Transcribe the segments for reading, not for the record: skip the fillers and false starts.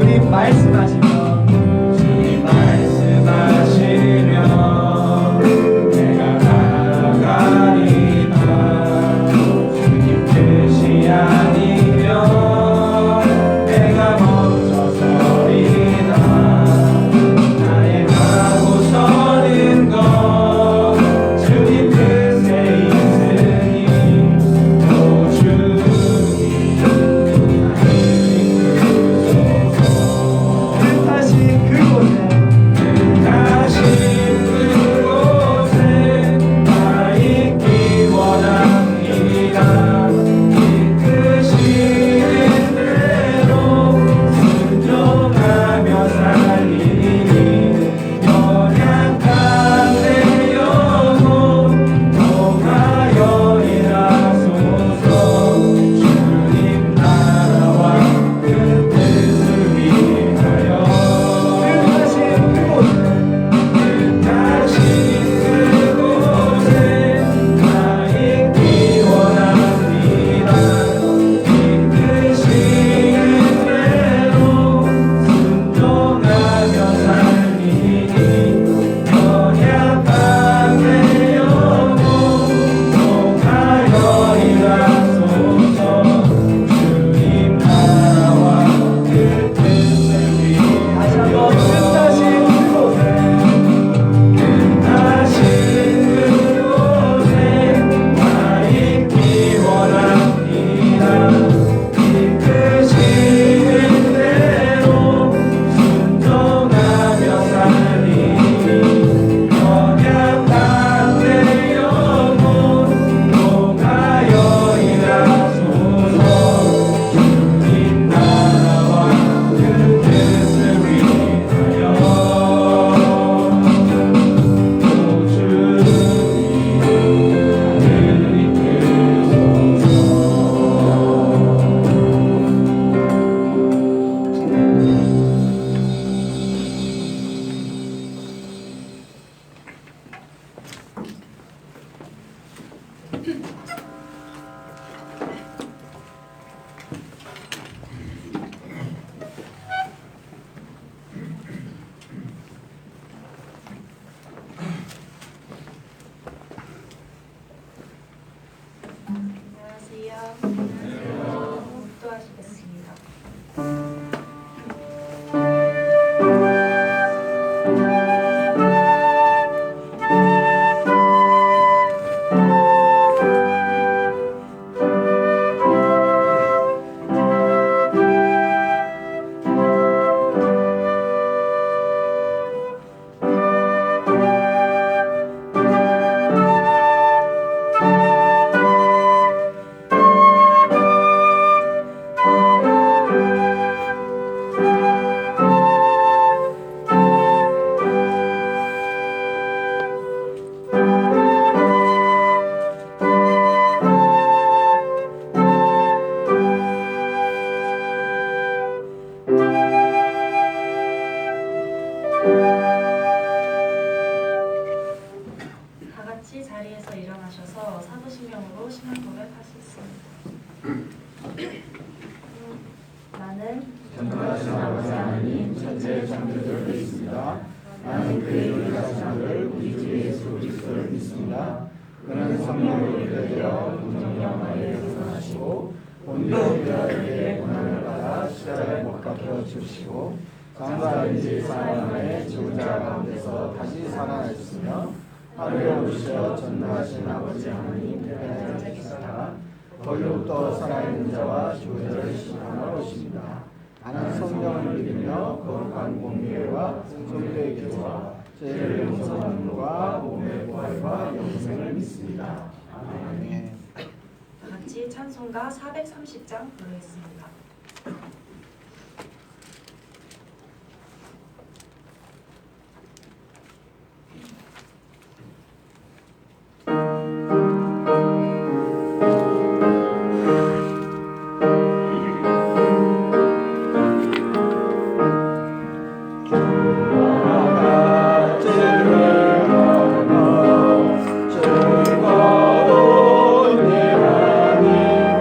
주님 말씀하시면 내가 나아가리라. 주님 뜻이 아니면 내가 멈춰서리라. 나의 가고 서는 것 주님 뜻에 있으니 오 주님 뜻하신 그곳에 나 있기 원합니다. 이끄시는 대로 순종하며 살리니 연약한 내 영혼 통하여 일하소서. 주님 나라와 그 뜻을 위하여 뜻하신 그곳에 나 있기 원합니다. 이끄시는 대로 순종하며 살리니 연약한 내 영혼 통하여 일하소서. 주님 나라와 그 뜻을 위하여 다시 한번 뜻하신 그곳에 나 있기 원합니다. 이끄시는 대로 순종하며 살리니 연약한 내 영혼 통하여 일하소서. 주님 나라와 그 뜻을 위하여 안녕하세요. 기도하시겠습니다. 다 같이 자리에서 일어나셔서 사도신경으로 신앙 고백하시겠습니다. 나는 전능하신 아버지 하나님 천지의 창조주를 믿습니다. 나는 그의 유일하신 아들 우리 주 예수 그리스도를 믿습니다. 그는 성령으로 유대되어 동정녀마리에 태어나시고 본디오 빌라도에게 고난을 받아 십자가에 못 박혀 죽으시고 장사 인지 사흘 만에 죽은 자 가운데서 다시 살아나셨으며 하늘에 오르시어 전능하신 아버지 하나님 대하에 계시다가 거기로부터 살아있는 자와 죽은 자를 심판하러 오십니다. 나는 성령을 믿으며 거룩한 공의회와 성도의 기도와 죄를 용서하는 것과 몸의 부활과 영생을 믿습니다. 아멘. 다 같이 찬송가 430장 부르겠습니다. 즐거운 일 아닌가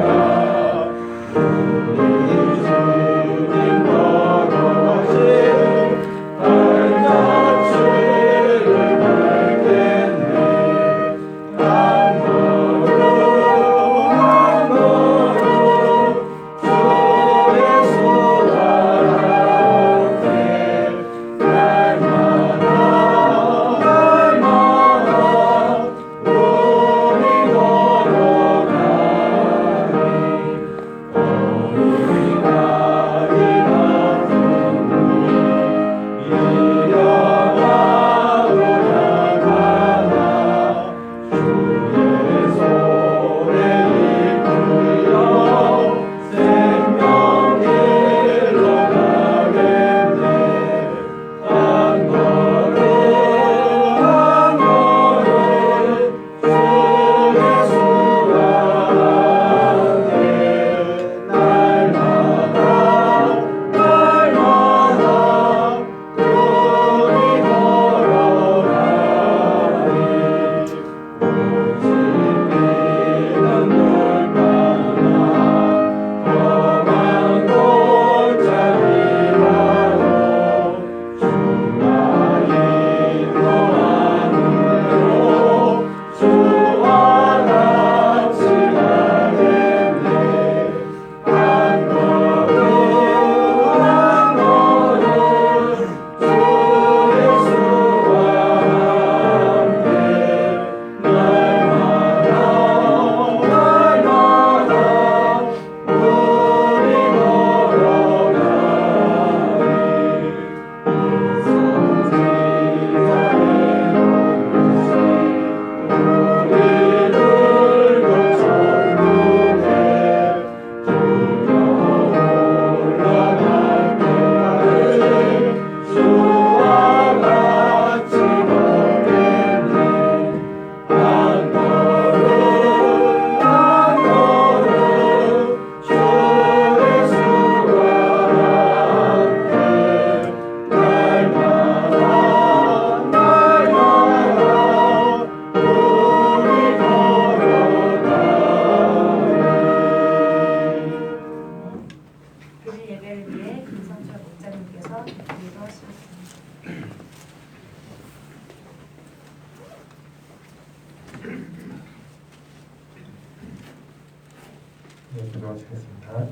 기도하시겠습니다.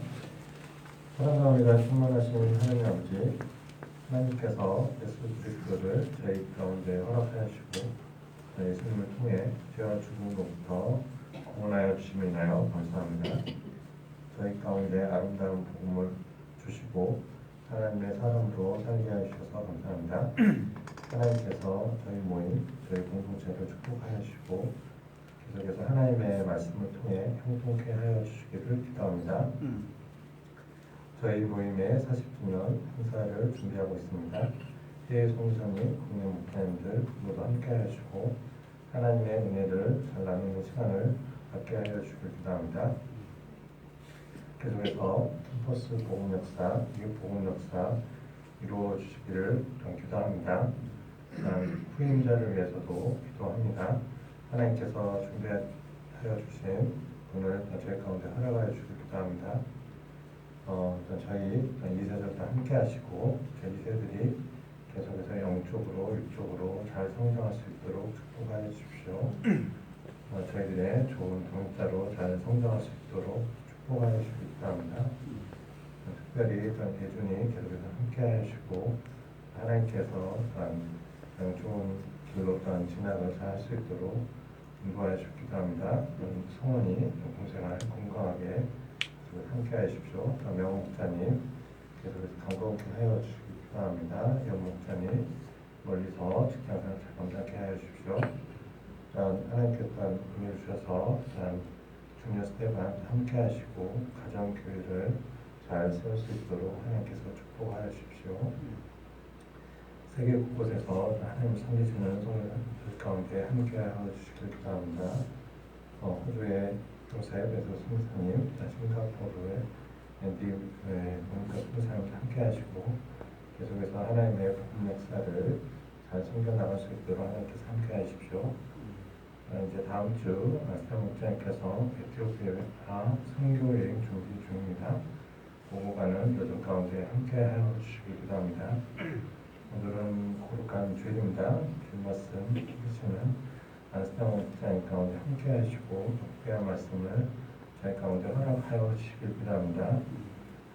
사랑과 은혜가 충만하신 하나님 아버지, 하나님께서 예수 그리스도를 저희 가운데 허락하시고 저희 예수님을 통해 죄와 죽음으로부터 구원하여 주심을 인하여 감사합니다. 저희 가운데 아름다운 복음을 주시고 하나님의 사람으로 살게 하셔서 감사합니다. 하나님께서 저희 모임, 저희 공동체를 축복하여 주시고 계속해서 하나님의 말씀을 통해 형통케 하여 주시기를 기도합니다. 저희 모임의 40주년 행사를 준비하고 있습니다. 해외 송사님, 국내 목사님들 모두 함께 하시고 하나님의 은혜를 잘 나누는 시간을 갖게 하여 주시길 기도합니다. 계속해서 캠퍼스 복음 역사, 미국 복음 역사 이루어 주시기를 기도합니다. 후임자를 위해서도 기도합니다. 하나님께서 준비하여 주신 분을 저희 가운데 허락하여 주시길 기도합니다. 저희 2세들과 함께 하시고 저희 2세들이 계속해서 영적으로 육적으로 잘 성장할 수 있도록 축복하여 주십시오. 저희들의 좋은 동역자로 잘 성장할 수 있도록 축복하여 주시기 바랍니다. 특별히 대준이 계속해서 함께 하시고 하나님께서 좋은 길로 진학을 잘 할 수 있도록 인도하여 주시기 바랍니다. 성원이 공생활 건강하게 함께 하십시오. 명호 목사님 계속해서 건강하게 하여 주시기 바랍니다. 연 목사님 멀리서 직장생활 잘 감당하게 하여 주십시오. 하나님께서 은혜를 주셔서 중요 스텝과 함께 하시고 가정교회를 잘 세울 수 있도록 하나님께서 축복하여 주십시오. 세계 곳곳에서 하나님을 섬기시는 성도들 가운데 함께 하여 주시길 기도합니다. 호주의 요셉 에서 선생님, 싱가포르의 앤디 모니카 선생님과 함께 하시고 계속해서 하나님의 복음 역사를 잘 섬겨나갈 수 있도록 하나님께서 함께 하십시오. 이제 다음 주 마스터 목사님께서 에티오피아 선교 여행 준비 중입니다. 보고 가는 여정 가운데 함께 하여 주시길 기도합니다. 오늘은 거룩한 주일입니다. 주일 말씀 해주시는 마스터 목사님 가운데 함께 하시고 특별한 말씀을 저희 가운데 허락하여 주시길 기도합니다.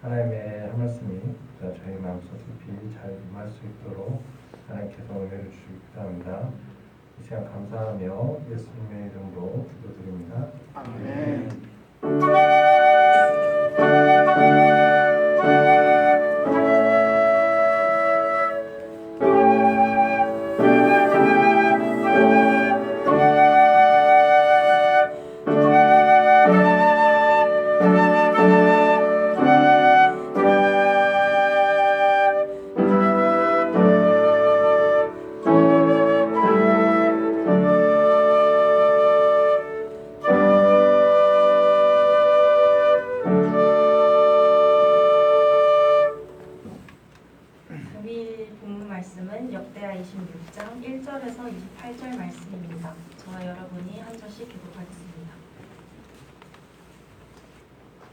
하나님의 한 말씀이 저희 마음속 깊이 잘 임할 수 있도록 하나님께서 은혜를 주시길 기도합니다. 이 시간 감사하며 예수님의 이름으로 기도드립니다. 아멘. 금일 본문 말씀은 역대하 26장 1절에서 28절 말씀입니다. 저와 여러분이 한 절씩 기록하겠습니다.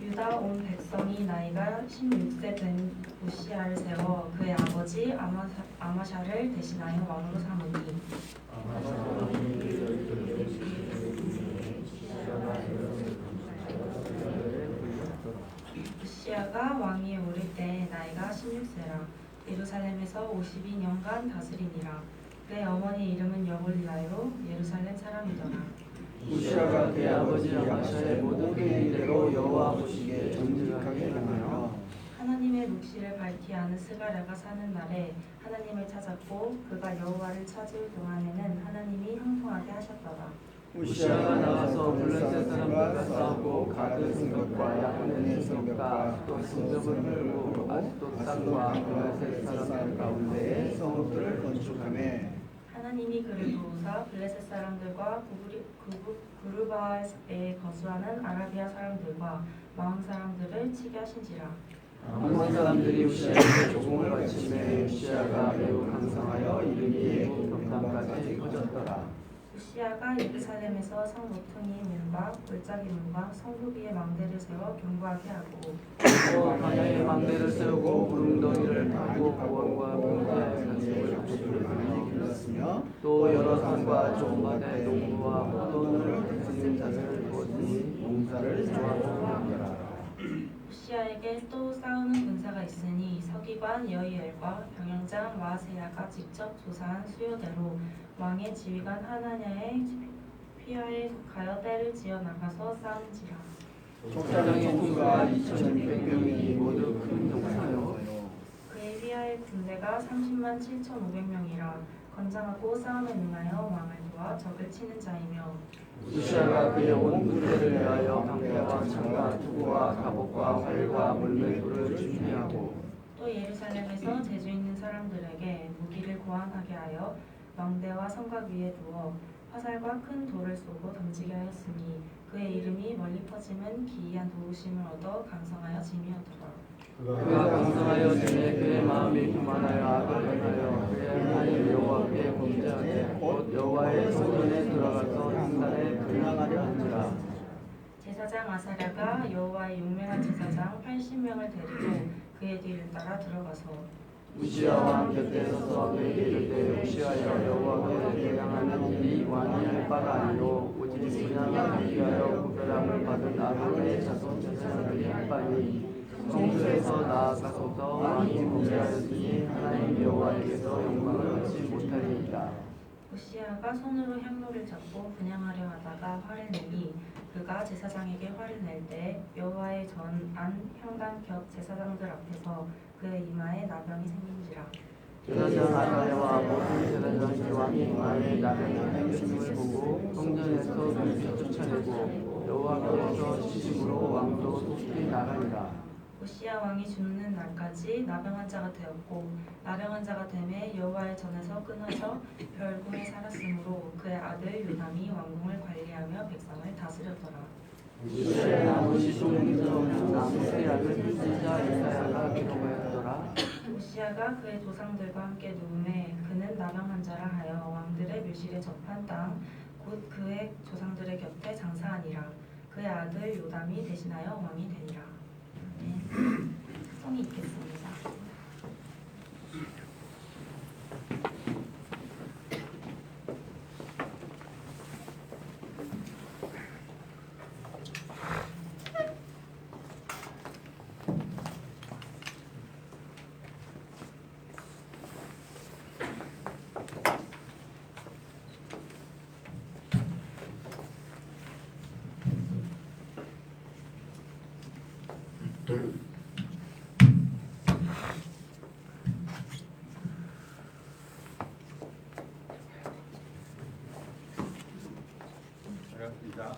유다 온 백성이 나이가 16세 된 우시야를 세워 그의 아버지 아마샤를 대신하여 왕으로 삼으니 우시야가 왕위에 오를 때 나이가 16세라 예루살렘에서 52년간 다스리니라. 그의 어머니 이름은 여볼리아요 예루살렘 사람이더라. 우시야가 그의 아버지 아마샤의 모든 계획대로 여호와 보시기에 정직하게 행하여 하나님의 묵시를 밝히 아는 스가랴가 사는 날에 하나님을 찾았고 그가 여호와를 찾을 동안에는 하나님이 형통하게 하셨더라. 우시야가 나가서 블레셋 사람들과 싸우고 가드 성벽과 야분의 성벽과 또 성벽을 밀고 아스돗 땅과 블레셋 사람들 가운데에 성읍들을 건축하매 하나님이 그를 도우사 블레셋 사람들과 구르바에 거주하는 아라비아 사람들과 마음 사람들을 치게 하신지라. 암몬 사람들이 우시야에게 조공을 바치매 우시야가 매우 강성하여 이르기에 평강까지 커졌더라. 우시야가 예루살렘에서 성 모퉁이 문과 골짜기 문과 성읍 위에 망대를 세워 견고하게 하고 또 광야에 망대를 세우고 구름덩이를 타고 보원과 병자의 산책을 조수를 길렀으며 또 여러 산과 좁은바다의 농부와 포도원을 다스리는 자들을 두었으니 농사를 좋아하게 하더라. 우시아에게 또 싸우는 군사가 있으니 서기관 여이엘과 병영장 마아세야가 직접 조사한 수요대로 왕의 지휘관 하나냐의 휘하에 속하여 떼를 지어 나가서 싸운지라. 족장의 군과 2,600명이 모두 큰 용사여. 그의 휘하의 군대가 30만 7,500명이라 건장하고 싸움에 능하여 왕을 도와 적을 치는 자이며 우시아가 그의 온 군대를 위하여 방패와 창과 투구와 갑옷과 활과 물맷돌을 준비하고 또 예루살렘에서 재주 있는 사람들에게 무기를 고안하게 하여 망대와 성곽 위에 두어 화살과 큰 돌을 쏘고 던지게 하였으니 그의 이름이 멀리 퍼짐은 기이한 도우심을 얻어 강성하여 짐이었더라. 그가 강성하여 지내 그의 마음이 교만하여 악을 행하여 그의 하나님 여호와께 범죄하되 곧 여호와의 성전에 들어가서 단단에 근황하려 하니라. 제사장 아사랴가 여호와의 용맹한 제사장 80명을 데리고 그의 뒤를 따라 들어가서 우시아 왕 곁에 서서 그에게 이르되 우시아여 여호와께 대항하는 일이 왕이 할 바가 아니요 오직 분양하기 위하여 구별함을 받은 아론의 자손 제사장들이 할 바니 성소에서 나아가서서 왕이 범죄하였으니 하나님 여호와에게서 영광을 얻지 못하리이다. 우시아가 손으로 향로를 잡고 분향하려 하다가 화를 내니 그가 제사장에게 화를 낼 때 여호와의 전안 향단 곁 제사장들 앞에서 그의 이마에 나병이 생긴지라. 제사장 아사랴와 모든 제사장이 왕의 이마에 나병이 생김을 보고 성전에서 눈치 쫓아내고 여호와께서 시심으로 왕도 속히 나가니라. 우시아 왕이 죽는 날까지 나병 환자가 되었고 나병 환자가 되매 여호와의 전에서 끊어져 별궁에 살았으므로 그의 아들 요담이 왕궁을 관리하며 백성을 다스렸더라. 우시아의 나무 시종에서 나무 세약을 뜯은 자 이사야가 기록하였더라. 우시아가 그의 조상들과 함께 누움에 그는 나병 환자라 하여 왕들의 묘실에 접한 땅 곧 그의 조상들의 곁에 장사하니라. 그의 아들 요담이 대신하여 왕이 되니라. 성이 있겠습니다. 반갑습니다.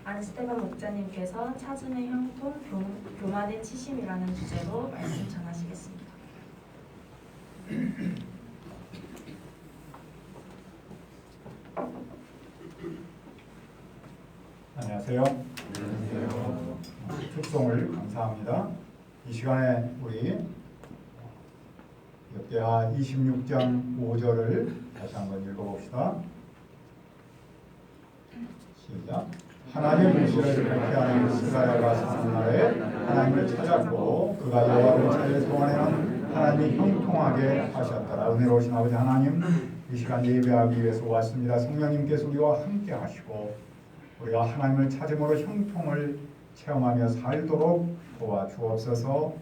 안스테반 목자님께서 찾음의 형통 교만의 치심이라는 주제로 말씀 전하시겠습니다. 안녕하세요. 축송을 감사합니다. 이 시간에 우리 역대하 26장 5절을 다시 한번 읽어봅시다. 시작. 하나님의 묵시를 발표하는 스가랴가 사는 날에 하나님을 찾았고 그가 여호와를 찾을 동안에는 하나님이 형통하게 하셨더라. 은혜로우신 아버지 하나님, 이 시간 예배하기 위해서 왔습니다. 성령님께서 우리와 함께 하시고 우리가 하나님을 찾음으로 형통을 체험하며 살도록 도와주옵소서.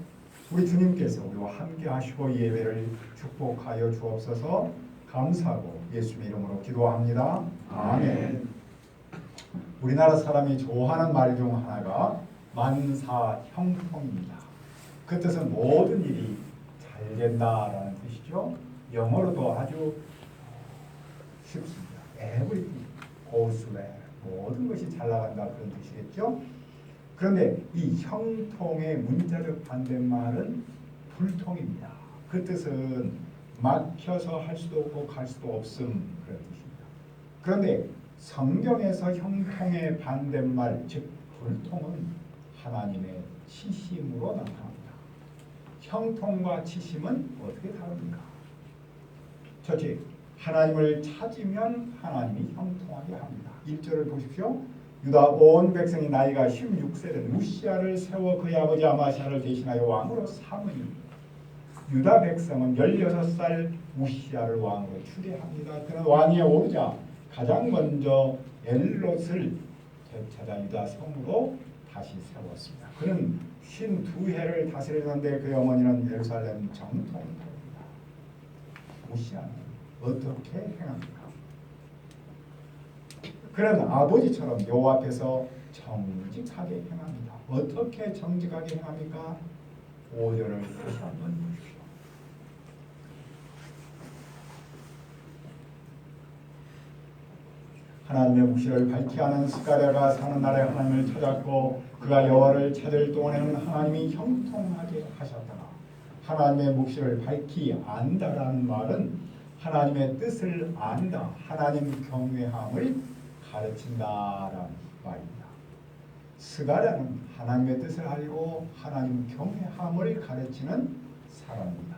우리 주님께서 우리와 함께 하시고 예배를 축복하여 주옵소서. 감사하고 예수님의 이름으로 기도합니다. 아멘. 우리나라 사람이 좋아하는 말 중 하나가 만사형통입니다. 그 뜻은 모든 일이 잘 된다라는 뜻이죠. 영어로도 아주 쉽습니다. Everything goes well. 모든 것이 잘 나간다 그런 뜻이겠죠. 그런데 이 형통의 문자적 반대말은 불통입니다. 그 뜻은 막혀서 할 수도 없고 갈 수도 없음 그런 뜻입니다. 그런데 성경에서 형통의 반대말 즉 불통은 하나님의 치심으로 나타납니다. 형통과 치심은 어떻게 다릅니까? 첫째, 하나님을 찾으면 하나님이 형통하게 합니다. 1절을 보십시오. 유다 온 백성이 나이가 16세된 우시야를 세워 그의 아버지 아마시아를 대신하여 왕으로 삼으니 유다 백성은 16살 우시야를 왕으로 추대합니다. 그는 왕위에 오르자 가장 먼저 엘롯을 되찾아 유다 성으로 다시 세웠습니다. 그는 52해를 다스리는데 그의 어머니는 예루살렘 정통입니다. 우시야는 어떻게 행합니까? 그는 아버지처럼 여호와 앞에서 정직하게 행합니다. 어떻게 정직하게 행합니까? 5절을 다시 한번 보십시오. 하나님의 묵시를 밝히 하는 스가랴가 사는 날에 하나님을 찾았고 그가 여호와를 찾을 동안에는 하나님이 형통하게 하셨다가 하나님의 묵시를 밝히 안다라는 말은 하나님의 뜻을 안다, 하나님 경외함을 가르친다라는 말입니다. 스가랴는 하나님의 뜻을 알고 하나님 경외함을 가르치는 사람입니다.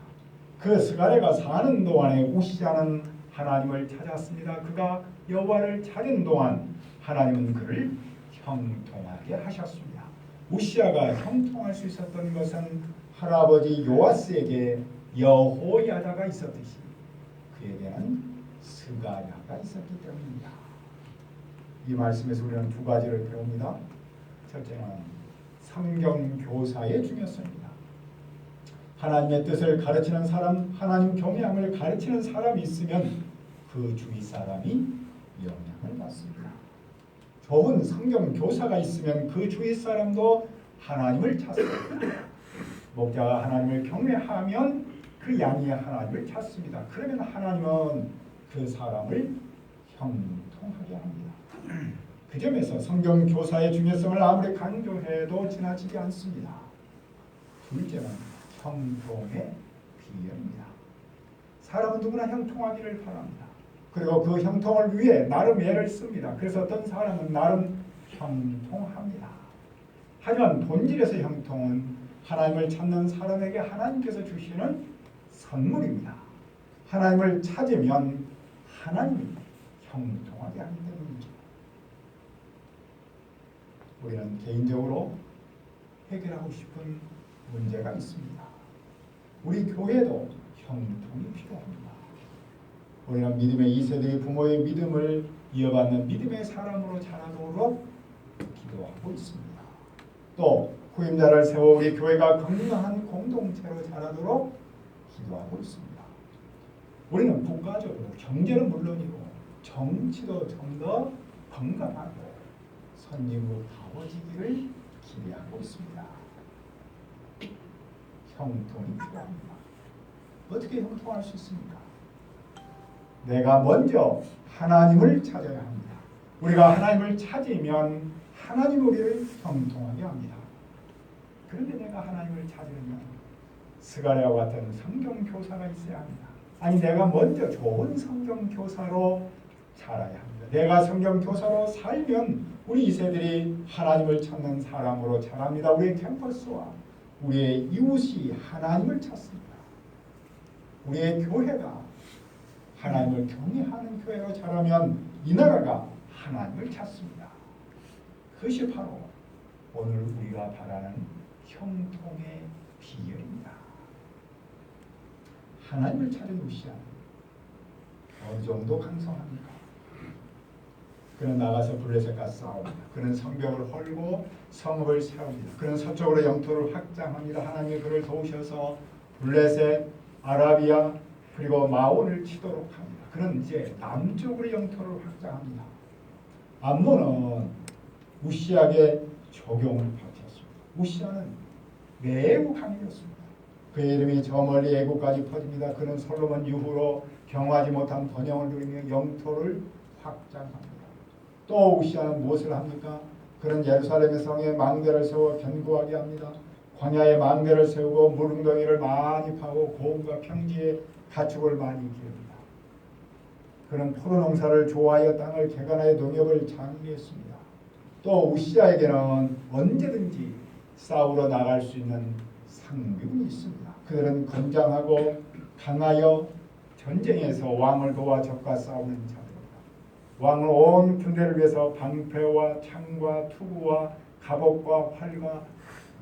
그 스가랴가 사는 동안에 우시야는 하나님을 찾았습니다. 그가 여호와를 찾은 동안 하나님은 그를 형통하게 하셨습니다. 우시야가 형통할 수 있었던 것은 할아버지 요아스에게 여호야다가 있었듯이 그에게는 스가랴가 있었기 때문입니다. 이 말씀에서 우리는 두 가지를 배웁니다. 첫째는 성경 교사의 중요성입니다. 하나님의 뜻을 가르치는 사람, 하나님 경외함을 가르치는 사람이 있으면 그 주위 사람이 영향을 받습니다. 좋은 성경 교사가 있으면 그 주위 사람도 하나님을 찾습니다. 목자가 하나님을 경외하면 그 양이 하나님을 찾습니다. 그러면 하나님은 그 사람을 형통하게 합니다. 그 점에서 성경 교사의 중요성을 아무리 강조해도 지나치지 않습니다. 둘째는 형통의 비결입니다. 사람은 누구나 형통하기를 바랍니다. 그리고 그 형통을 위해 나름 애를 씁니다. 그래서 어떤 사람은 나름 형통합니다. 하지만 본질에서 형통은 하나님을 찾는 사람에게 하나님께서 주시는 선물입니다. 하나님을 찾으면 하나님이 형통하게 하기 때문입니다. 우리는 개인적으로 해결하고 싶은 문제가 있습니다. 우리 교회도 형통이 필요합니다. 우리는 믿음의 2세대의 부모의 믿음을 이어받는 믿음의 사람으로 자라도록 기도하고 있습니다. 또 후임자를 세워 우리 교회가 건강한 공동체로 자라도록 기도하고 있습니다. 우리는 국가적으로 경제는 물론이고 정치도 좀 더 건강하고 선진국다워지기를 기대하고 있습니다. 형통이 필요합니다. 어떻게 형통할 수 있습니까? 내가 먼저 하나님을 찾아야 합니다. 우리가 하나님을 찾으면 하나님 우리를 형통하게 합니다. 그런데 내가 하나님을 찾으려면 스가랴와 같은 성경 교사가 있어야 합니다. 아니 내가 먼저 좋은 성경 교사로 자라야 합니다. 내가 성경 교사로 살면 우리 2세들이 하나님을 찾는 사람으로 자랍니다. 우리의 캠퍼스와 우리의 이웃이 하나님을 찾습니다. 우리의 교회가 하나님을 경외하는 교회로 자라면 이 나라가 하나님을 찾습니다. 그것이 바로 오늘 우리가 바라는 형통의 비결입니다. 하나님을 찾은 우시아 어느 정도 강성합니까? 그는 나가서 블레셋과 싸웁니다. 그는 성벽을 헐고 성읍을 세웁니다. 그는 서쪽으로 영토를 확장합니다. 하나님이 그를 도우셔서 블레셋, 아라비아 그리고 마온을 치도록 합니다. 그는 이제 남쪽으로 영토를 확장합니다. 암몬은 우시아에게 적용을 받았습니다. 우시아는 매우 강해졌습니다. 그의 이름이 저 멀리 애국까지 퍼집니다. 그는 솔로몬 이후로 경험하지 못한 번영을 누리며 영토를 확장합니다. 또 우시아는 무엇을 합니까? 그는 예루살렘의 성에 망대를 세워 견고하게 합니다. 광야에 망대를 세우고 물웅덩이를 많이 파고 고음과 평지에 가축을 많이 기릅니다. 그는 포도 농사를 좋아하여 땅을 개간하여 농협을 장려했습니다. 또 우시아에게는 언제든지 싸우러 나갈 수 있는 상병이 있습니다. 그들은 건장하고 강하여 전쟁에서 왕을 도와 적과 싸우는 자들입니다. 왕은 온 군대를 위해서 방패와 창과 투구와 갑옷과 활과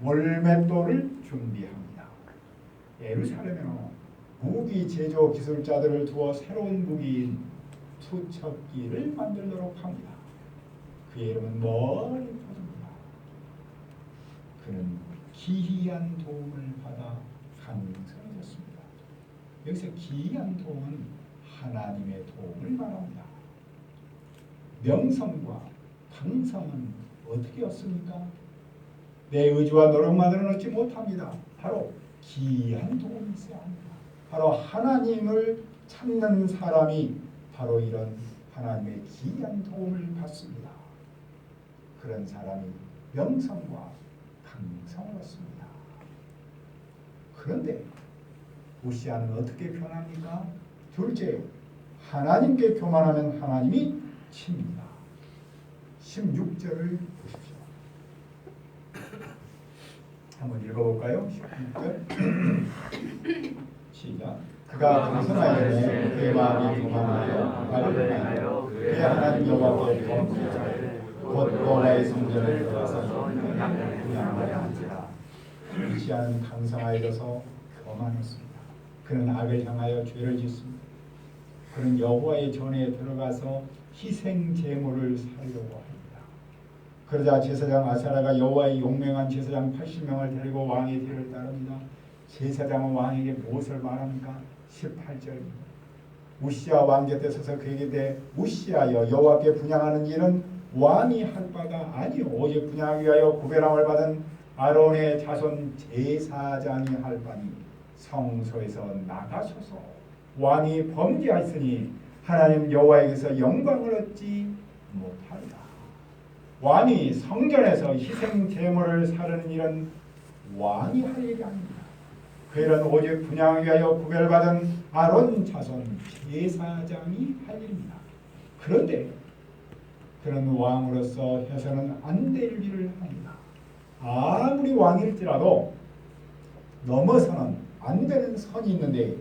월맷돌을 준비합니다. 예루살렘에는 무기 제조 기술자들을 두어 새로운 무기인 투척기를 만들도록 합니다. 그의 이름은 멀리 퍼집니다. 그는 기이한 도움을 받아 강성해졌습니다. 여기서 기이한 도움은 하나님의 도움을 말합니다. 명성과 강성은 어떻게 얻습니까? 내 의지와 노력만으로는 얻지 못합니다. 바로 기이한 도움이 있어야 합니다. 바로 하나님을 찾는 사람이 바로 이런 하나님의 기이한 도움을 받습니다. 그런 사람이 명성과 강성을 얻습니다. 그런데 우시아는 어떻게 변합니까? 둘째, 하나님께 교만하면 하나님이 칩니다. 16절을 보십시오. 한번 읽어볼까요? 16절 시작. 그가 강성하여내 그의 마음이 교만하여 나를 향하여 그의 하나님 여호와께 범죄하되 곧 여호와의 성전을 들어가서 분양하려 한지라. 우시아는 강성하여져서 교만했습니다. 그는 악을 향하여 죄를 짓습니다. 그는 여호와의 전에 들어가서 희생 제물을 살려고 합니다. 그러자 제사장 아사랴가 여호와의 용맹한 제사장 80명을 데리고 왕의 뒤를 따릅니다. 제사장은 왕에게 무엇을 말합니까? 18절입니다. 우시아 왕 곁에 서서 그에게 대해 우시아여 여호와께 분향하는 일은 왕이 할 바가 아니요 오직 분향하기 위하여 구별함을 받은 아론의 자손 제사장이 할 바니 성소에서 나가셔서 왕이 범죄하였으니 하나님 여호와에게서 영광을 얻지 못하리라. 왕이 성전에서 희생 제물을 사르는 일은 왕이 할 일이 아닙니다. 그 일은 오직 분향하기 위하여 구별받은 아론 자손 제사장이 할 일입니다. 그런데 그런 왕으로서 해서는 안 될 일을 합니다. 아무리 왕일지라도 넘어서는 안 되는 선이 있는데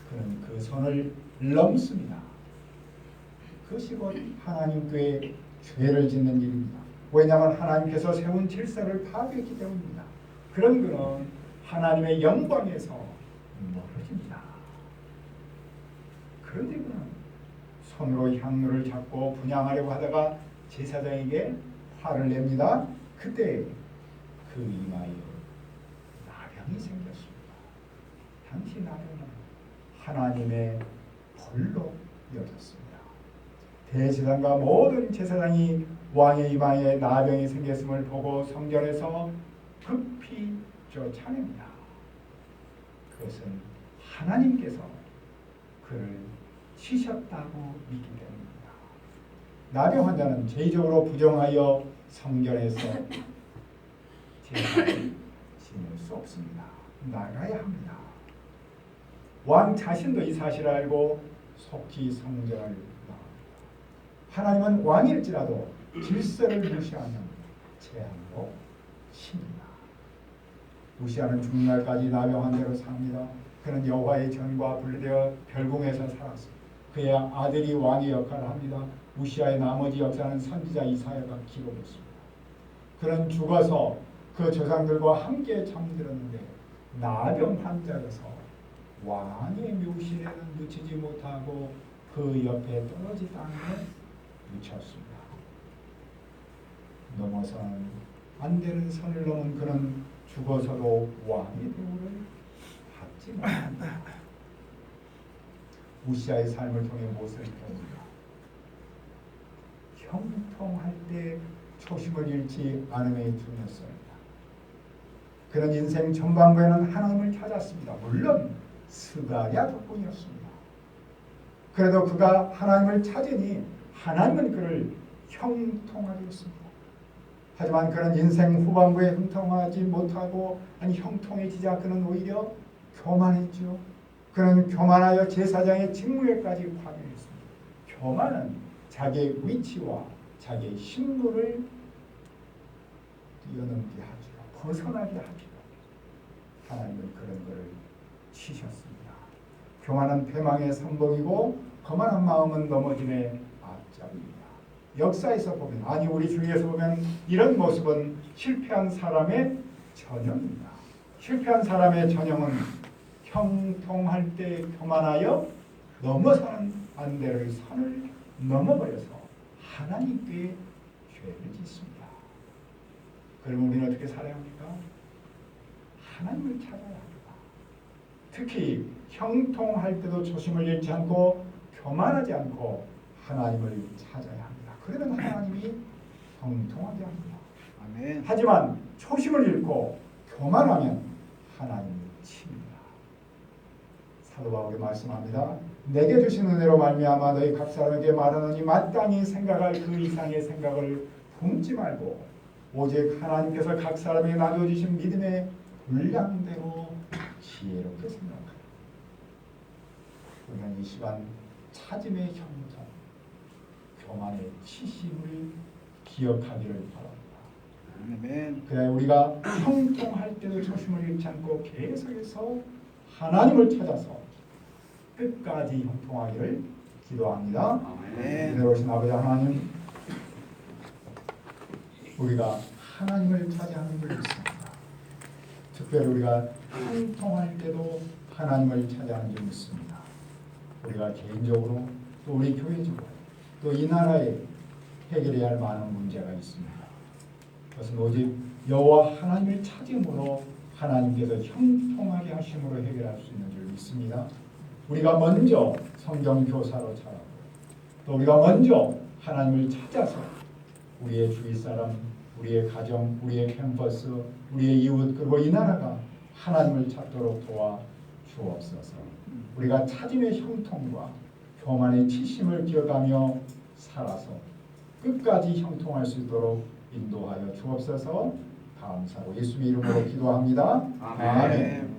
그는 그 선을 넘습니다. 그것이 곧 하나님께 죄를 짓는 일입니다. 왜냐하면 하나님께서 세운 질서를 파괴했기 때문입니다. 그런 그는 하나님의 영광에서 멀어집니다. 그런데 그는 손으로 향로를 잡고 분향하려고 하다가 제사장에게 화를 냅니다. 그때 그 이마에 나병이 생겼습니다. 당시 나병은 하나님의 벌로 여겼습니다. 대제사장과 모든 제사장이 왕의 이마에 나병이 생겼음을 보고 성전에서 급히 쫓아냅니다. 그것은 하나님께서 그를 치셨다고 믿기 때문입니다. 나병 환자는 죄의적으로 부정하여 성전에서 제사를 지낼 수 없습니다. 나가야 합니다. 왕 자신도 이 사실을 알고 속히 성전을 나갑니다. 하나님은 왕일지라도 질서를 무시하는 재앙으로 칩니다. 무시하는 죽는 날까지 나병 환자로 삽니다. 그는 여호와의 전과 분리되어 별궁에서 살았습니다. 그의 아들이 왕의 역할을 합니다. 우시아의 나머지 역사는 선지자 이사야가 기록했습니다. 그는 죽어서 그 조상들과 함께 잠들었는데 나병 환자여서 왕의 묘실에는 묻히지 못하고 그 옆에 떨어진 땅에 묻혔습니다. 넘어서는 안 되는 선을 넘은 그는 죽어서도 왕의 대우를 받지 못합니다. 우시아의 삶을 통해 무엇을 배웁니까? 형통할 때 초심을 잃지 않음의 중요성입니다. 그는 인생 전반부에는 하나님을 찾았습니다. 물론 스가랴 덕분이었습니다. 그래도 그가 하나님을 찾으니 하나님은 그를 형통하게 했습니다. 하지만 그는 인생 후반부에 형통하지 못하고 형통해지자 그는 오히려 교만했죠. 그는 교만하여 제사장의 직무에까지 파괴했습니다. 교만은 자기의 위치와 자기의 신분을 뛰어넘게 하죠. 벗어나게 하죠. 하나님은 그런 것을 치셨습니다. 교만은 패망의 선봉이고 거만한 마음은 넘어짐의 앞잡이입니다. 역사에서 보면 우리 주위에서 보면 이런 모습은 실패한 사람의 전형입니다. 실패한 사람의 전형은 형통할 때 교만하여 넘어서는 안 될 선을 넘어버려서 하나님께 죄를 짓습니다. 그럼 우리는 어떻게 살아야 합니까? 하나님을 찾아야 합니다. 특히 형통할 때도 초심을 잃지 않고 교만하지 않고 하나님을 찾아야 합니다. 그러면 하나님이 형통하게 합니다. 아멘. 하지만 초심을 잃고 교만하면 하나님이 칩니다. 사도 바울이 말씀합니다. 내게 주신 은혜로 말미암아 너희 각 사람에게 말하노니 마땅히 생각할 그 이상의 생각을 품지 말고 오직 하나님께서 각 사람에게 나눠주신 믿음의 분량대로 지혜롭게 생각하라. 우리는 이 시간 찾음의 형통, 교만의 치심을 기억하기를 바랍니다. 아멘. 그래 우리가 형통할 때도 초심을 잃지 않고 계속해서 하나님을 찾아서 끝까지 형통하기를 기도합니다. 아멘. 은혜로우신 아버지 하나님, 우리가 하나님을 찾아하는 걸 믿습니다. 특별히 우리가 형통할 때도 하나님을 찾아하는 줄 믿습니다. 우리가 개인적으로 또 우리 교회적으로 또 이 나라에 해결해야 할 많은 문제가 있습니다. 그것은 오직 여호와 하나님을 찾음으로 하나님께서 형통하게 하심으로 해결할 수 있는 줄 믿습니다. 우리가 먼저 성경 교사로 자라고 또 우리가 먼저 하나님을 찾아서 우리의 주위 사람, 우리의 가정, 우리의 캠퍼스, 우리의 이웃 그리고 이 나라가 하나님을 찾도록 도와 주옵소서. 우리가 찾음의 형통과 교만의 치심을 기억하며 살아서 끝까지 형통할 수 있도록 인도하여 주옵소서. 감사로 예수의 이름으로 기도합니다. 아멘.